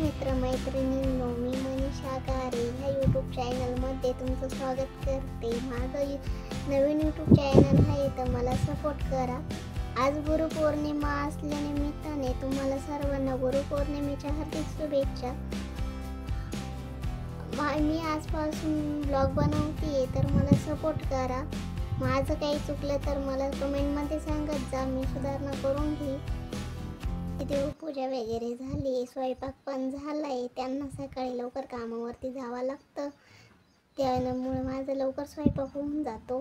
मित्रमैत्रिणींनो, मी मनीषा गारे ह्या यूट्यूब चॅनलमध्ये तुमचं स्वागत करते। माझं नवीन यूट्यूब चॅनल आहे, तर मला सपोर्ट करा। आज गुरुपौर्णिमा असल्यानिमित्ताने तुम्हाला सर्वांना गुरुपौर्णिमेच्या हार्दिक शुभेच्छा। मी आजपासून ब्लॉग बनवते, तर मला सपोर्ट करा। माझं काही चुकलं तर मला कमेंटमध्ये सांगत जा, मी सुधारणा करून घेईन। देवपूजा वगैरे झाली, स्वयंपाक पण झालाय। त्यांना सकाळी लवकर कामावरती जावं लागतं, त्यामुळे माझं लवकर स्वयंपाक होऊन जातो।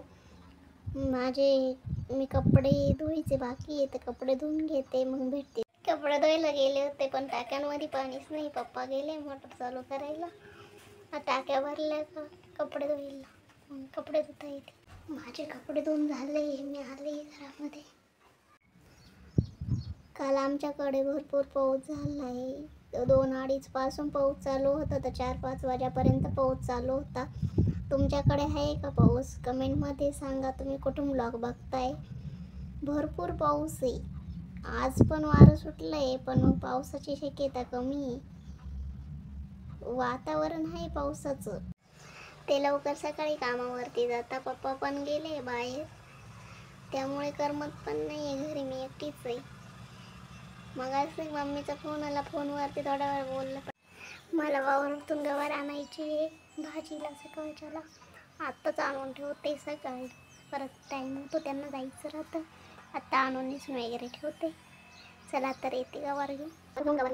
मी कपडे धुवायचे बाकी आहे, तर कपडे धुवून घेते, मग भेटते। कपडे धुवायला गेले होते, पण टाक्यांमध्ये पाणीच नाही। पप्पा गेले मोटर चालू करायला, टाक्या भरल्या का कपडे धुवायला, मग कपडे धुता येते। माझे कपडे धुवून झाले, मी आले घरामध्ये। काल आमच्याकडे भरपूर पाऊस झाला आहे। 2-2:30 पासून पाऊस चालू होता, तर 4-5 वाजेपर्यंत पाऊस चालू होता। तुमच्याकडे आहे का पाऊस? कमेंटमध्ये सांगा तुम्ही कुठून ब्लॉग बघताय। भरपूर पाऊस आहे, आज पण वारं सुटलं आहे, पण मग पावसाची शक्यता कमी आहे। वातावरण आहे पावसाचं। ते लवकर सकाळी कामावरती जाता, पप्पा पण गेले बाहेर, त्यामुळे करमत पण नाही आहे घरी, मी एकटीच आहे। मग असं मम्मीचा फोन आला, फोनवरती थोडा वेळ बोललं। मला वावरातून गवार आणायची आहे भाजीला सकाळच्याला, आत्ताच आणून ठेवते। सकाळी परत टाईम होतो, त्यांना जायचं राहतं, आत्ता आणून निसून वगैरे ठेवते। चला तर येते गवार घेऊन गवार।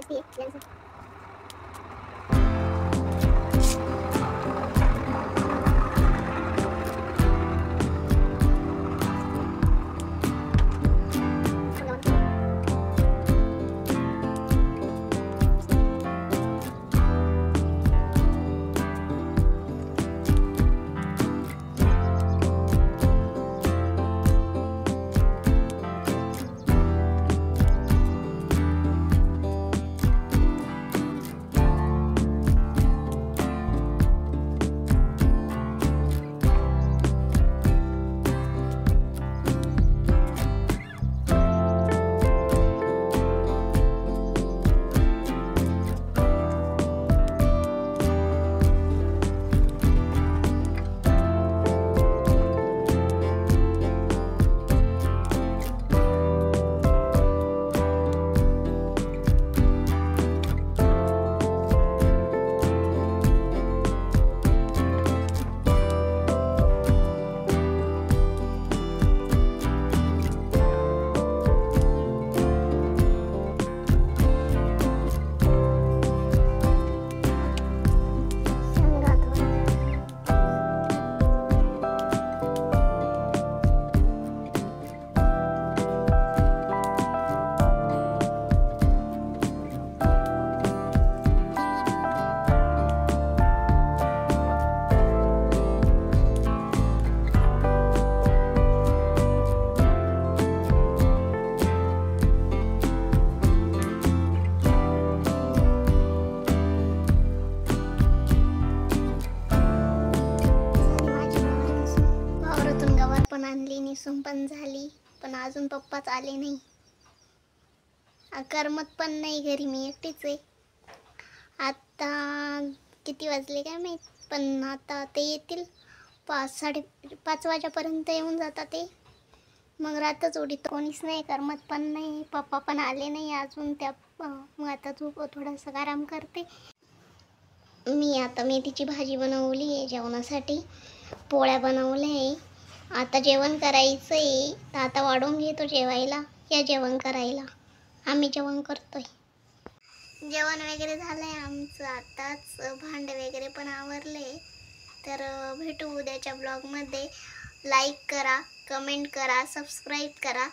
आणली, निसून पण झाली, पण अजून पप्पाच आले नाही। करमत पण नाही घरी, मी एकटीच आहे। आता किती वाजले काय माहीत, पण आता ते येतील 5-5:30 वाजेपर्यंत येऊन जातात ते, मग रातच उडीत। कोणीच नाही, करमत पण नाही, पप्पा पण आले नाही अजून। मग आता थोडासा आराम करते। मी आता मेथीची भाजी बनवली आहे जेवणासाठी, पोळ्या बनवल्या आहे। आता जेवण करायचं आहे, तर आता वाढून घेतो जेवायला। या जेवण करायला, आम्ही जेवण करतोय। जेवण वगैरे झालंय आमचं आताच, भांडे वगैरे पण आवरले। तर भेटू उद्याच्या ब्लॉगमध्ये। लाईक करा, कमेंट करा, सबस्क्राईब करा,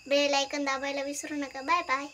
बेल आयकॉन दाबायला विसरू नका। Bye bye.